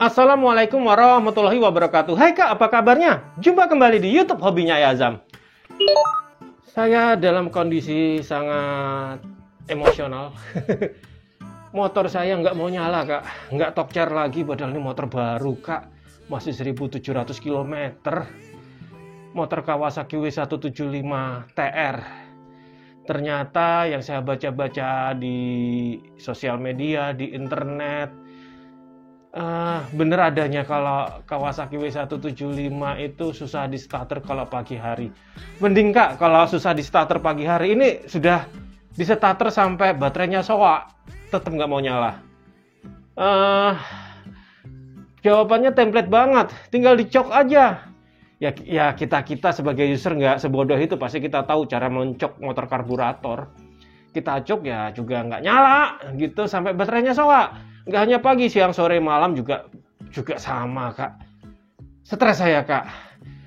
Assalamualaikum warahmatullahi wabarakatuh. Hai Kak, apa kabarnya? Jumpa kembali di YouTube Hobinya Ayazam. Saya dalam kondisi sangat emosional. Motor saya nggak mau nyala Kak, nggak tokcer lagi, padahal ini motor baru Kak, masih 1700 km. Motor Kawasaki W175 TR. Ternyata yang saya baca-baca di sosial media, di internet, bener adanya kalau Kawasaki W175 itu susah di starter kalau pagi hari. Mending Kak, kalau susah di starter pagi hari, ini sudah di starter sampai baterainya soak, tetap nggak mau nyala. Jawabannya template banget, tinggal dicok aja. Ya kita sebagai user nggak sebodoh itu, pasti kita tahu cara mencok motor karburator. Kita cok ya juga nggak nyala gitu sampai baterainya soak. Nggak hanya pagi, siang, sore, malam juga sama Kak. Stres saya Kak.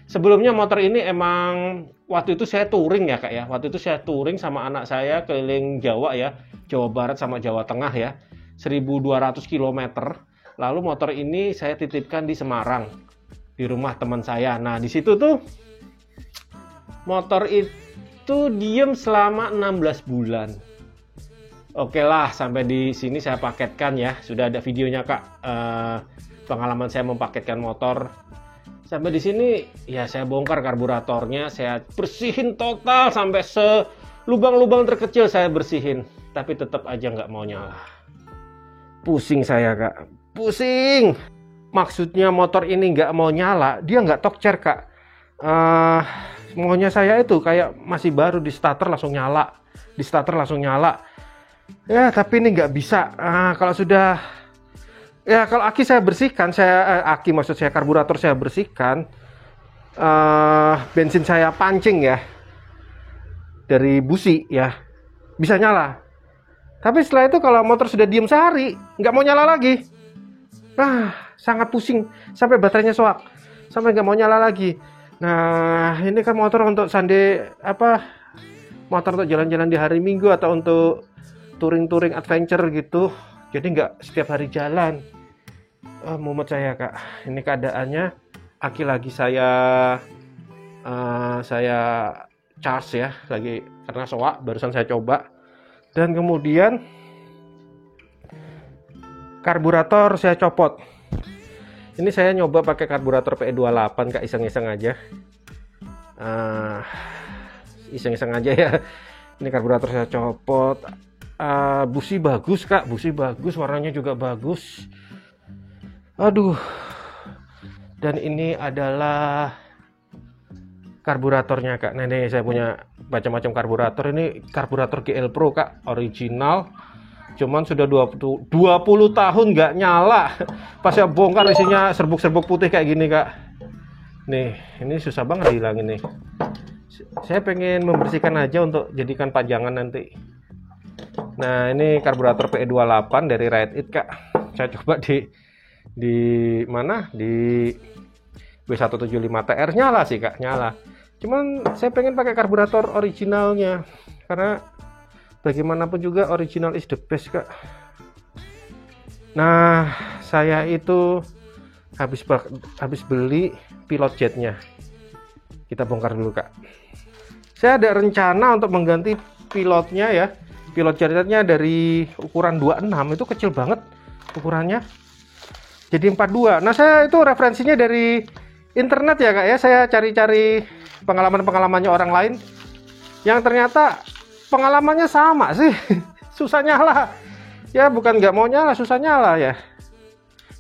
Sebelumnya motor ini emang waktu itu saya touring ya Kak ya. Waktu itu saya touring sama anak saya keliling Jawa ya, Jawa Barat sama Jawa Tengah ya, 1200 km. Lalu motor ini saya titipkan di Semarang, di rumah teman saya. Nah di situ tuh motor itu diem selama 16 bulan. Oke lah, sampai di sini saya paketkan ya. Sudah ada videonya Kak, pengalaman saya mempaketkan motor. Sampai di sini ya saya bongkar karburatornya, saya bersihin total sampai selubang-lubang terkecil saya bersihin. Tapi tetap aja nggak mau nyala. Pusing saya Kak, pusing. Maksudnya motor ini nggak mau nyala, dia nggak tokcer Kak. Maunya saya itu kayak masih baru, di starter langsung nyala, di starter langsung nyala. Ya tapi ini nggak bisa. Kalau sudah, ya kalau aki saya bersihkan, maksud saya karburator saya bersihkan, bensin saya pancing ya dari busi ya, bisa nyala. Tapi setelah itu kalau motor sudah diem sehari, nggak mau nyala lagi. Sangat pusing sampai baterainya soak, sampai nggak mau nyala lagi. Nah ini kan motor untuk motor untuk jalan-jalan di hari Minggu atau untuk touring adventure gitu, jadi nggak setiap hari jalan. Mumet saya Kak, ini keadaannya. Aki lagi saya charge ya lagi karena soak, barusan saya coba. Dan kemudian karburator saya copot. Ini saya nyoba pakai karburator PE28 Kak, iseng-iseng aja. Iseng-iseng aja ya. Ini karburator saya copot. Busi bagus Kak, busi bagus, warnanya juga bagus. Aduh. Dan ini adalah karburatornya Kak. Nah ini saya punya macam-macam karburator. Ini karburator GL Pro Kak, original. Cuman sudah 20 tahun nggak nyala. Pas saya bongkar isinya serbuk-serbuk putih kayak gini Kak. Nih, ini susah banget dihilangin nih. Saya pengen membersihkan aja untuk jadikan pajangan nanti. Nah ini karburator PE28 dari Ride It Kak. Saya coba di mana, di W175 TR nyala sih Kak, nyala. Cuman saya pengen pakai karburator originalnya karena bagaimanapun juga original is the best, Kak. Nah, saya itu habis beli pilot jetnya. Kita bongkar dulu, Kak. Saya ada rencana untuk mengganti pilotnya ya. Pilot jetnya dari ukuran 26 itu kecil banget ukurannya. Jadi 42. Nah, saya itu referensinya dari internet ya, Kak ya. Saya cari-cari pengalaman-pengalamannya orang lain yang ternyata pengalamannya sama sih. Susah nyala. Ya, bukan nggak mau nyala, susah nyala ya.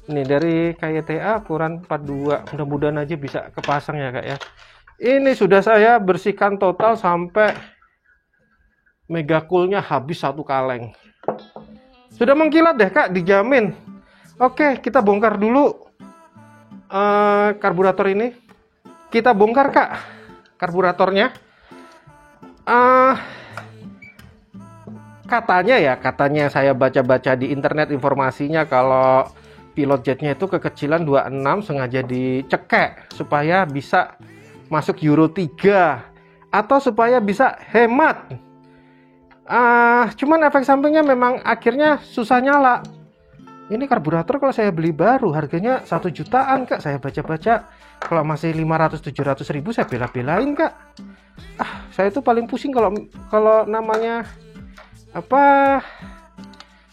Ini dari KYTA ukuran 42. Mudah-mudahan aja bisa kepasang ya, Kak ya. Ini sudah saya bersihkan total sampai megacoolnya habis 1 kaleng. Sudah mengkilat deh, Kak, dijamin. Oke, kita bongkar dulu karburator ini. Kita bongkar, Kak, karburatornya. Katanya saya baca-baca di internet informasinya kalau pilot jetnya itu kekecilan 26 sengaja dicekek supaya bisa masuk Euro 3 atau supaya bisa hemat. Cuman efek sampingnya memang akhirnya susah nyala. Ini karburator kalau saya beli baru harganya 1 jutaan, Kak. Saya baca-baca kalau masih 500-700 ribu saya bela-belain, Kak. Saya itu paling pusing kalau namanya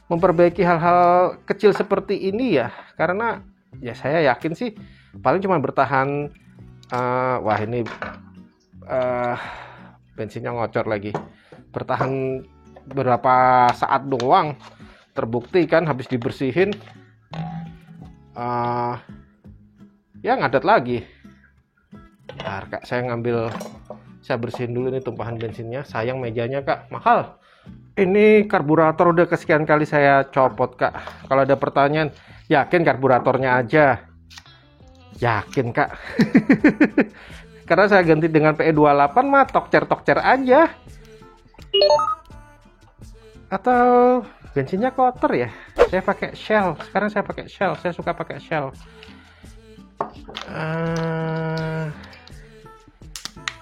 memperbaiki hal-hal kecil seperti ini ya, karena ya saya yakin sih paling cuma bertahan wah ini bensinnya ngocor lagi, bertahan berapa saat doang. Terbukti kan habis dibersihin ya ngadat lagi. Bentar, Kak, saya bersihin dulu ini tumpahan bensinnya. Sayang mejanya, Kak, mahal. Ini karburator udah kesekian kali saya copot, Kak. Kalau ada pertanyaan, yakin karburatornya aja? Yakin, Kak. Karena saya ganti dengan PE28 mah tokcer-tokcer aja. Atau bensinnya kotor ya? Saya pakai Shell. Sekarang saya pakai Shell. Saya suka pakai Shell.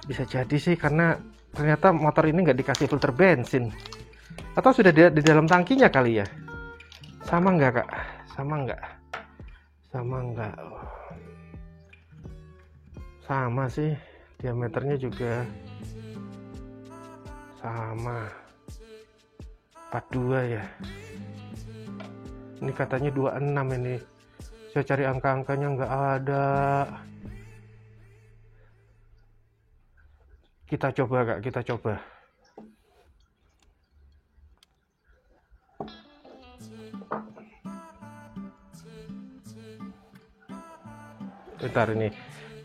Bisa jadi sih karena ternyata motor ini nggak dikasih filter bensin. Atau sudah di dalam tangkinya kali ya? Sama nggak, Kak? Sama nggak? Sama sih. Diameternya juga sama. 42 ya. Ini katanya 26 ini. Saya cari angka-angkanya nggak ada. Kita coba, Kak, kita coba. Bentar, ini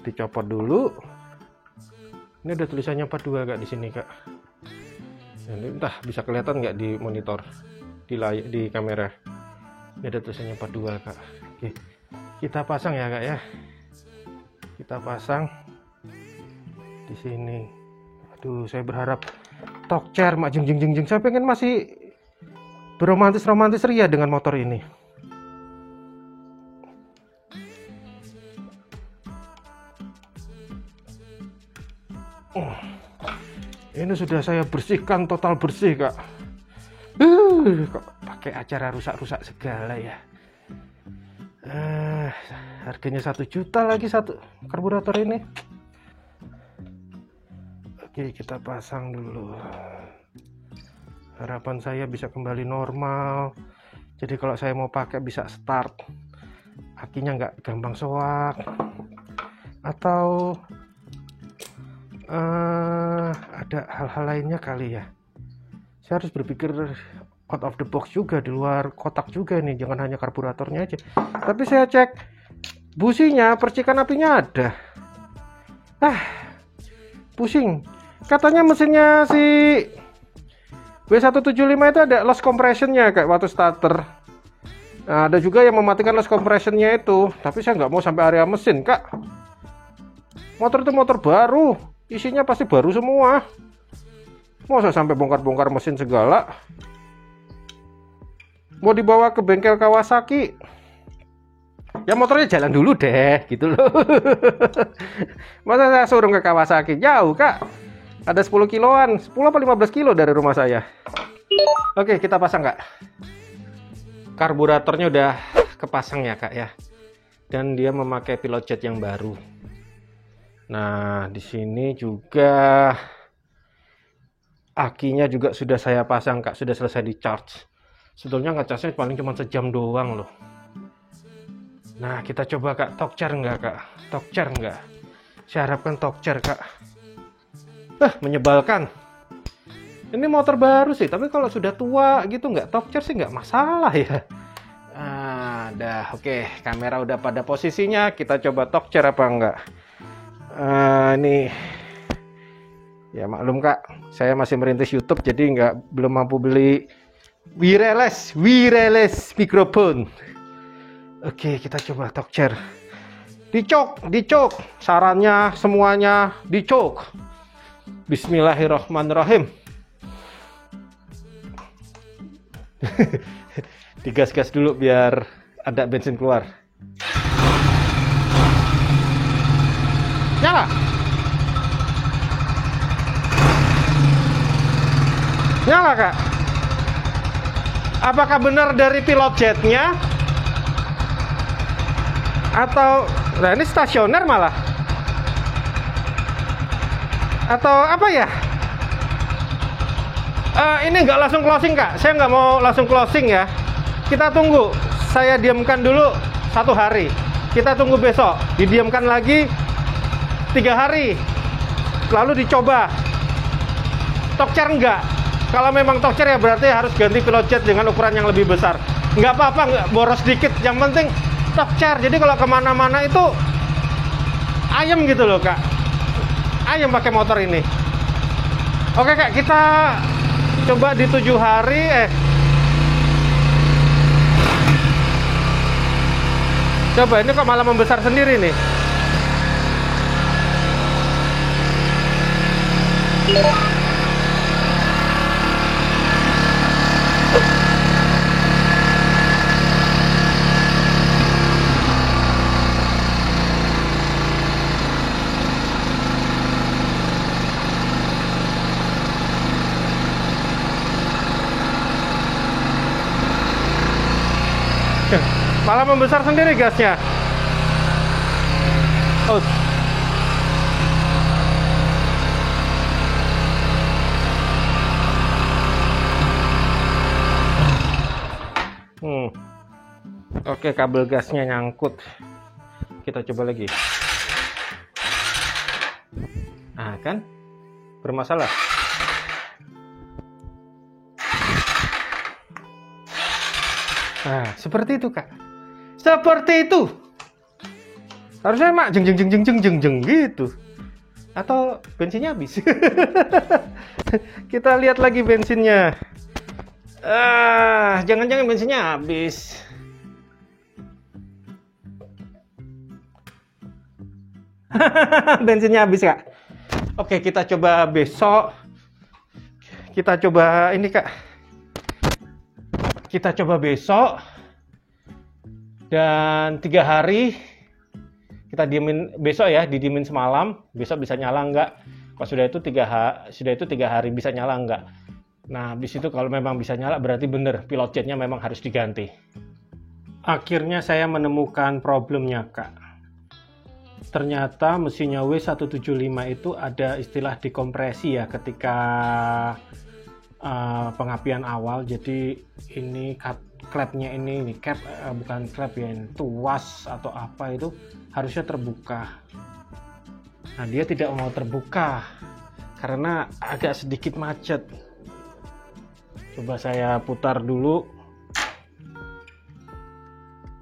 dicopot dulu. Ini ada tulisannya 42, Kak, di sini, Kak. Ini entah bisa kelihatan nggak di monitor, di kamera. Ini ada tulisannya 42, Kak. Oke, kita pasang ya, Kak ya. Kita pasang di sini. Aduh, saya berharap tokcer mak jeng. Saya pengen masih beromantis ria dengan motor ini. Ini sudah saya bersihkan total bersih, Kak. Kok pakai acara rusak-rusak segala ya. Harganya 1 juta lagi satu karburator ini. Oke, kita pasang dulu. Harapan saya bisa kembali normal. Jadi kalau saya mau pakai bisa start. Akinya nggak gampang soak. Atau ada hal-hal lainnya kali ya. Saya harus berpikir out of the box juga, di luar kotak juga nih. Jangan hanya karburatornya aja. Tapi saya cek businya, percikan apinya ada. Pusing. Katanya mesinnya si W175 itu ada loss compressionnya kayak waktu starter. Nah, ada juga yang mematikan loss compressionnya itu. Tapi saya nggak mau sampai area mesin, Kak. Motor itu motor baru, isinya pasti baru semua. Mau saya sampai bongkar-bongkar mesin segala. Mau dibawa ke bengkel Kawasaki. Ya motornya jalan dulu deh, gitu loh. Masa saya suruh ke Kawasaki? Jauh, Kak. Ada 10 kiloan, 10 apa 15 kilo dari rumah saya. Oke, kita pasang Kak. Karburatornya udah kepasang ya Kak ya. Dan dia memakai pilot jet yang baru. Nah, di sini juga akinya juga sudah saya pasang Kak, sudah selesai di charge. Sebetulnya ngecasnya paling cuma sejam doang loh. Nah, kita coba Kak, tokcer nggak Kak? Tokcer nggak? Saya harapkan tokcer Kak. Menyebalkan. Ini motor baru sih, tapi kalau sudah tua gitu nggak tokcer sih nggak masalah ya. Dah, oke, kamera udah pada posisinya, kita coba tokcer apa enggak. Ini ya maklum Kak, saya masih merintis YouTube jadi belum mampu beli wireless mikrofon. Oke, kita coba tokcer. Dicok, sarannya semuanya dicok. Bismillahirrahmanirrahim. Digas-gas dulu biar ada bensin keluar. Nyala Kak. Apakah benar dari pilot jetnya? Atau nah ini stasioner malah? Atau apa ya? Ini nggak langsung closing Kak, saya nggak mau langsung closing ya. Kita tunggu, saya diamkan dulu 1 hari. Kita tunggu besok, didiamkan lagi 3 hari. Lalu dicoba. Tokcer nggak? Kalau memang tokcer ya berarti harus ganti pilot jet dengan ukuran yang lebih besar. Nggak apa-apa, nggak boros dikit. Yang penting tokcer. Jadi kalau kemana-mana itu ayem gitu loh Kak. Ayem pakai motor ini. Oke Kak, kita coba di 7 hari coba ini kok malah membesar sendiri nih. Malah membesar sendiri gasnya. Oke, kabel gasnya nyangkut. Kita coba lagi. Nah, kan bermasalah. Nah, seperti itu Kak. Seperti itu. Harusnya mak jeng gitu. Atau bensinnya habis. Kita lihat lagi bensinnya. Jangan-jangan bensinnya habis. Bensinnya habis Kak. Oke, kita coba besok. Kita coba ini Kak. Kita coba besok. Dan 3 hari kita diemin besok ya, didiemin semalam, besok bisa nyala enggak? Kalau sudah itu 3 hari bisa nyala enggak? Nah, habis itu kalau memang bisa nyala berarti bener pilot jetnya memang harus diganti. Akhirnya saya menemukan problemnya Kak. Ternyata mesinnya W175 itu ada istilah dekompresi ya ketika pengapian awal. Jadi ini klepnya ini cap bukan klep ya, ini tuas atau apa itu harusnya terbuka. Nah, dia tidak mau terbuka karena agak sedikit macet. Coba saya putar dulu.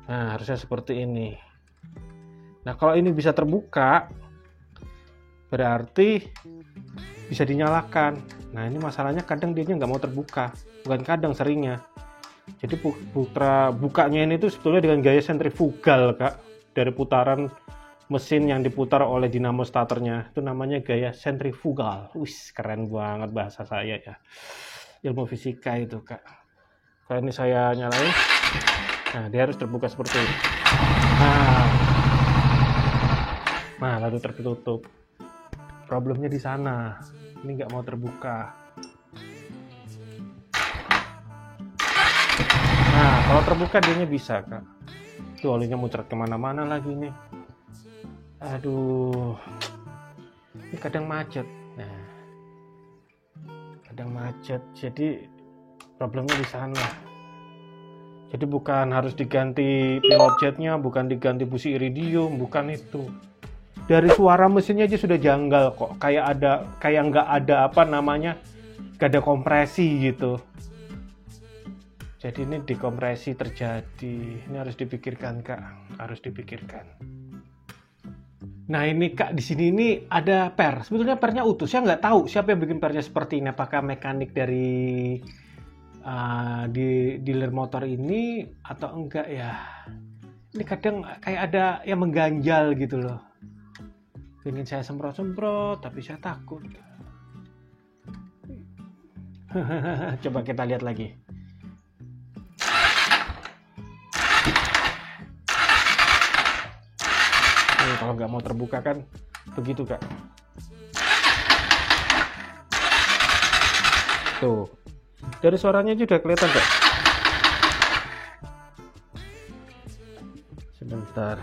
Nah, harusnya seperti ini. Nah, kalau ini bisa terbuka berarti bisa dinyalakan. Nah, ini masalahnya kadang dia nggak mau terbuka, bukan kadang, seringnya. Jadi bukanya ini tuh sebetulnya dengan gaya sentrifugal Kak, dari putaran mesin yang diputar oleh dinamo starternya. Itu namanya gaya sentrifugal. Wih, keren banget bahasa saya ya. Ilmu fisika itu Kak. Kalau ini saya nyalain, nah dia harus terbuka seperti ini. Nah lalu tertutup. Problemnya di sana. Ini nggak mau terbuka. Kalau terbuka dianya bisa kak. Tuh olinya muncrat kemana-mana lagi nih. Aduh, ini kadang macet. Nah, kadang macet, jadi problemnya di sana. Jadi bukan harus diganti pilot jetnya, bukan diganti busi iridium, bukan itu. Dari suara mesinnya aja sudah janggal kok, kayak nggak ada apa namanya, nggak ada kompresi gitu. Jadi ini dekompresi terjadi, ini harus dipikirkan kak, harus dipikirkan. Nah ini kak, di sini ini ada per, sebetulnya pernya utuh. Saya nggak tahu siapa yang bikin pernya seperti ini, apakah mekanik dari di dealer motor ini atau enggak ya. Ini kadang kayak ada yang mengganjal gitu loh. Ingin saya semprot-semprot, tapi saya takut. Coba kita lihat lagi. Kalau nggak mau terbuka kan begitu kak. Tuh, dari suaranya juga kelihatan kak. Sebentar.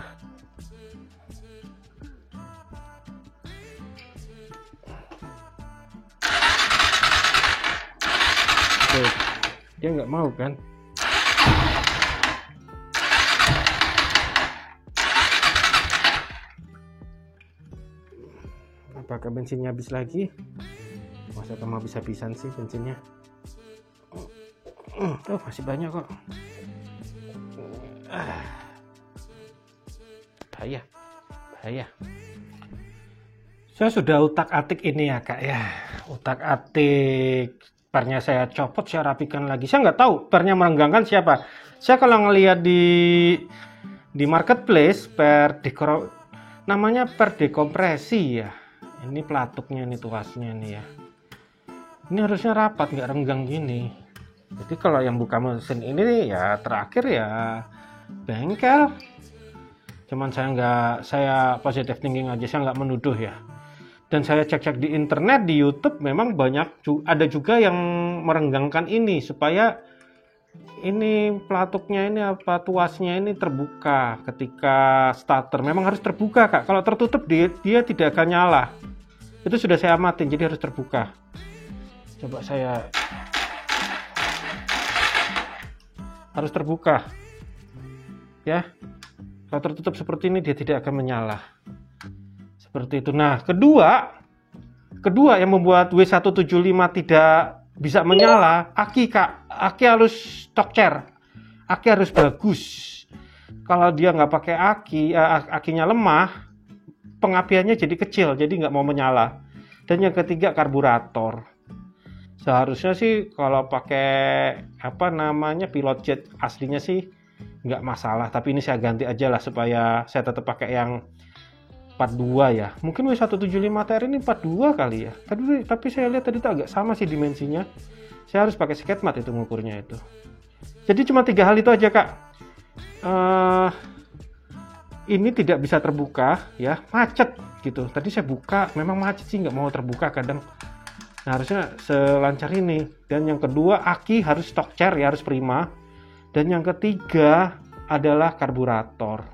Tuh, dia nggak mau kan. Apakah bensinnya habis lagi? Masa kamu habis-habisan sih bensinnya? Oh, masih banyak kok. Bahaya. Saya sudah utak-atik ini ya kak ya. Utak-atik. Pernya saya copot, saya rapikan lagi. Saya nggak tahu pernya merenggangkan siapa. Saya kalau ngelihat di marketplace namanya per dekompresi ya. Ini pelatuknya, ini tuasnya nih ya. Ini harusnya rapat, nggak renggang gini. Jadi kalau yang buka mesin ini ya terakhir ya bengkel. Cuman saya positive thinking aja, saya nggak menuduh ya. Dan saya cek-cek di internet, di YouTube memang ada juga yang merenggangkan ini supaya ini pelatuknya ini tuasnya ini terbuka ketika starter. Memang harus terbuka kak. Kalau tertutup dia tidak akan nyala. Itu sudah saya amatin, jadi harus terbuka. Coba saya harus terbuka ya. Kalau tertutup seperti ini dia tidak akan menyala seperti itu. Nah kedua yang membuat W175 tidak bisa menyala, aki kak. Aki harus Stock-Cher, aki harus bagus. Kalau dia nggak pakai akinya lemah, pengapiannya jadi kecil, jadi nggak mau menyala. Dan yang ketiga karburator. Seharusnya sih kalau pakai pilot jet aslinya sih nggak masalah, tapi ini saya ganti aja lah supaya saya tetap pakai yang 42 ya. Mungkin W175 TR ini 42 kali ya. Tapi saya lihat tadi itu agak sama sih dimensinya. Saya harus pakai sketmat itu ngukurnya itu. Jadi cuma 3 hal itu aja kak. Ini tidak bisa terbuka ya, macet gitu. Tadi saya buka, memang macet sih, nggak mau terbuka kadang. Nah harusnya selancar ini. Dan yang kedua, aki harus Stock-Cher ya, harus prima. Dan yang ketiga adalah karburator.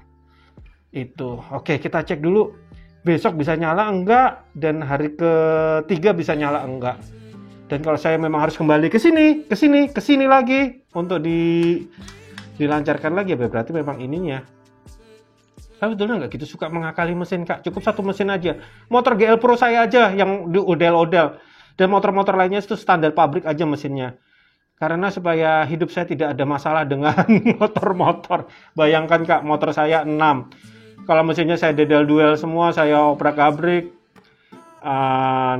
Itu. Oke, kita cek dulu. Besok bisa nyala enggak, dan hari ketiga bisa nyala enggak. Dan kalau saya memang harus kembali ke sini lagi untuk dilancarkan lagi ya, berarti memang ininya. Saya sebetulnya nggak gitu suka mengakali mesin kak, cukup satu mesin aja. Motor GL Pro saya aja yang diodel-odel, dan motor-motor lainnya itu standar pabrik aja mesinnya. Karena supaya hidup saya tidak ada masalah dengan motor-motor. Bayangkan kak, motor saya 6. Kalau mesinnya saya dedel-duel semua, saya obrak-abrik,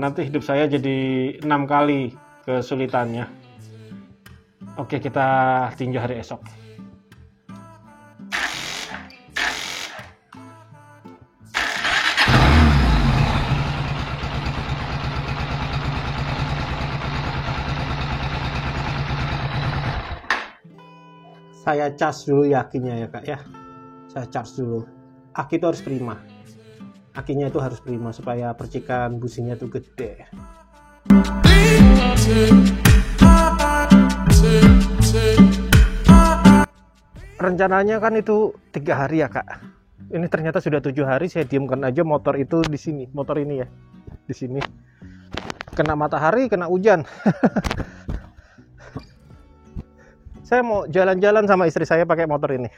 nanti hidup saya jadi 6 kali kesulitannya. Oke, kita tinjau hari esok. Saya cas dulu ya akinya ya kak ya. Saya cas dulu. Aki itu harus prima. Akinya itu harus prima supaya percikan businya itu gede. rencananya kan itu 3 hari ya, Kak. Ini ternyata sudah 7 hari saya diamkan aja motor itu di sini. Motor ini ya, di sini. Kena matahari, kena hujan. Saya mau jalan-jalan sama istri saya pakai motor ini.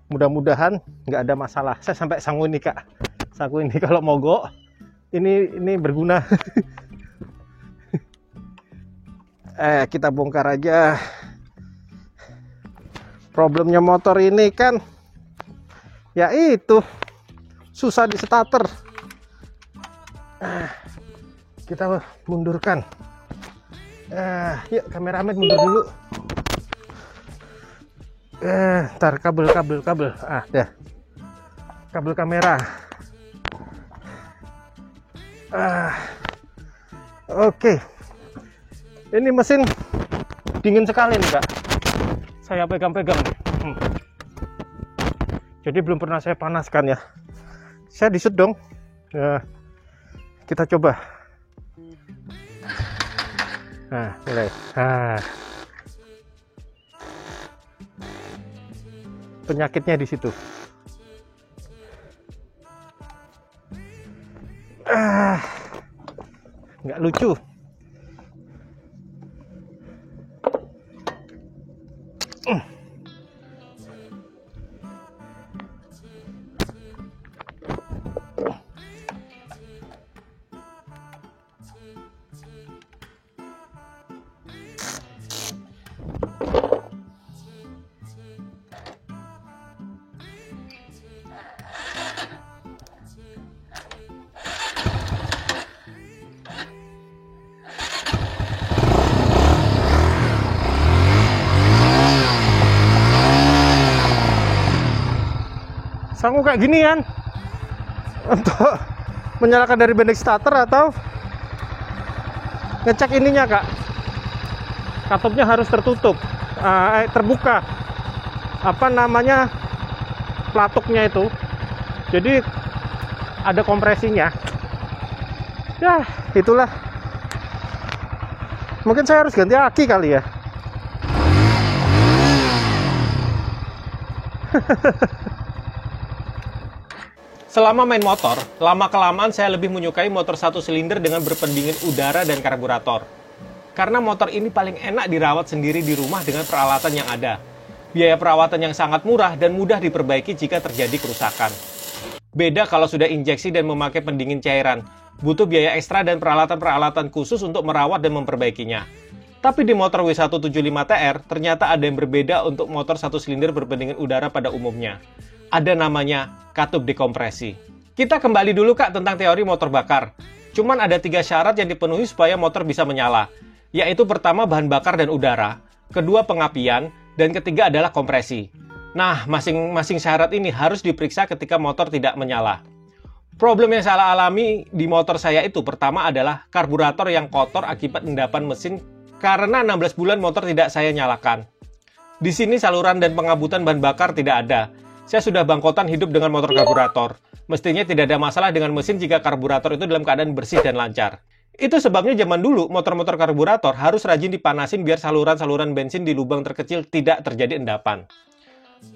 Mudah-mudahan nggak ada masalah. Saya sampai sanggup ini, Kak. Sanggup ini kalau mogok. Ini berguna. Kita bongkar aja. Problemnya motor ini kan ya itu susah di starter. Kita mundurkan. Yuk kameramen mundur dulu. Ntar kabel. Dah. Kabel kamera. Oke. Ini mesin dingin sekali nih, Kak. Saya pegang-pegang. Jadi belum pernah saya panaskan ya. Saya disut dong. Kita coba. Nah, mulai. Penyakitnya di situ. Nggak lucu. Sanggup kayak gini kan untuk menyalakan dari bendek starter atau ngecek ininya, Kak. Katupnya harus tertutup, terbuka apa namanya pelatuknya itu, jadi ada kompresinya ya. Itulah, mungkin saya harus ganti aki kali ya. Selama main motor, lama-kelamaan saya lebih menyukai motor 1 silinder dengan berpendingin udara dan karburator. Karena motor ini paling enak dirawat sendiri di rumah dengan peralatan yang ada. Biaya perawatan yang sangat murah dan mudah diperbaiki jika terjadi kerusakan. Beda kalau sudah injeksi dan memakai pendingin cairan. Butuh biaya ekstra dan peralatan-peralatan khusus untuk merawat dan memperbaikinya. Tapi di motor W175TR, ternyata ada yang berbeda untuk motor 1 silinder berpendingin udara pada umumnya. Ada namanya katup dekompresi. Kita kembali dulu, Kak, tentang teori motor bakar. Cuman ada 3 syarat yang dipenuhi supaya motor bisa menyala. Yaitu pertama bahan bakar dan udara, kedua pengapian, dan ketiga adalah kompresi. Nah, masing-masing syarat ini harus diperiksa ketika motor tidak menyala. Problem yang saya alami di motor saya itu pertama adalah karburator yang kotor akibat endapan mesin karena 16 bulan motor tidak saya nyalakan. Di sini saluran dan pengabutan bahan bakar tidak ada. Saya sudah bangkotan hidup dengan motor karburator. Mestinya tidak ada masalah dengan mesin jika karburator itu dalam keadaan bersih dan lancar. Itu sebabnya zaman dulu motor-motor karburator harus rajin dipanasin biar saluran-saluran bensin di lubang terkecil tidak terjadi endapan.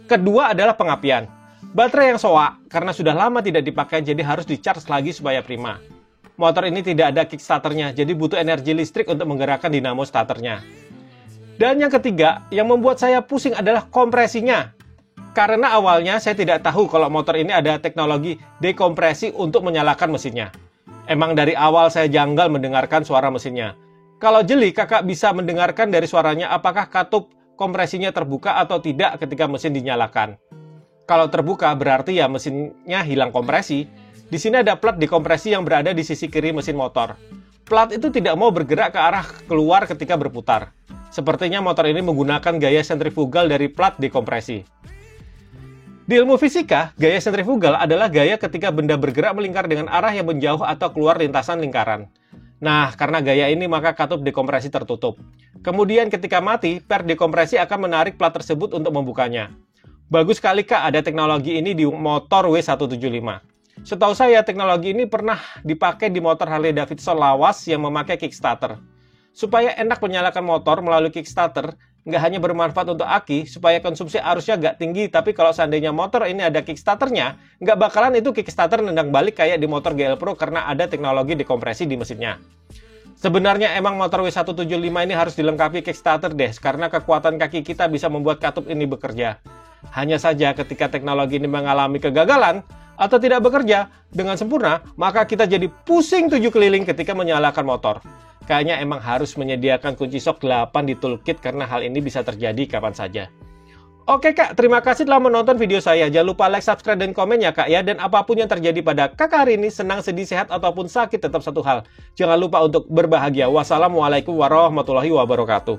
Kedua adalah pengapian. Baterai yang soak karena sudah lama tidak dipakai jadi harus di-charge lagi supaya prima. Motor ini tidak ada kickstarternya jadi butuh energi listrik untuk menggerakkan dinamo starternya. Dan yang ketiga, yang membuat saya pusing adalah kompresinya. Karena awalnya saya tidak tahu kalau motor ini ada teknologi dekompresi untuk menyalakan mesinnya. Emang dari awal saya janggal mendengarkan suara mesinnya. Kalau jeli, Kakak bisa mendengarkan dari suaranya apakah katup kompresinya terbuka atau tidak ketika mesin dinyalakan. Kalau terbuka berarti ya mesinnya hilang kompresi. Di sini ada plat dekompresi yang berada di sisi kiri mesin motor. Plat itu tidak mau bergerak ke arah keluar ketika berputar. Sepertinya motor ini menggunakan gaya sentrifugal dari plat dekompresi. Di ilmu fisika, gaya sentrifugal adalah gaya ketika benda bergerak melingkar dengan arah yang menjauh atau keluar lintasan lingkaran. Nah, karena gaya ini maka katup dekompresi tertutup. Kemudian ketika mati, per dekompresi akan menarik plat tersebut untuk membukanya. Bagus sekali, Kak, ada teknologi ini di motor W175. Setahu saya, teknologi ini pernah dipakai di motor Harley Davidson lawas yang memakai kickstarter. Supaya enak menyalakan motor melalui kickstarter, nggak hanya bermanfaat untuk aki, supaya konsumsi arusnya nggak tinggi, tapi kalau seandainya motor ini ada kickstarternya, nggak bakalan itu kickstarter nendang balik kayak di motor GL Pro karena ada teknologi dekompresi di mesinnya. Sebenarnya emang motor W175 ini harus dilengkapi kickstarter deh, karena kekuatan kaki kita bisa membuat katup ini bekerja. Hanya saja ketika teknologi ini mengalami kegagalan atau tidak bekerja dengan sempurna, maka kita jadi pusing 7 keliling ketika menyalakan motor. Kayaknya emang harus menyediakan kunci shock 8 di toolkit karena hal ini bisa terjadi kapan saja. Oke Kak, terima kasih telah menonton video saya. Jangan lupa like, subscribe, dan komen ya Kak ya. Dan apapun yang terjadi pada Kakak hari ini, senang, sedih, sehat, ataupun sakit, tetap satu hal. Jangan lupa untuk berbahagia. Wassalamualaikum warahmatullahi wabarakatuh.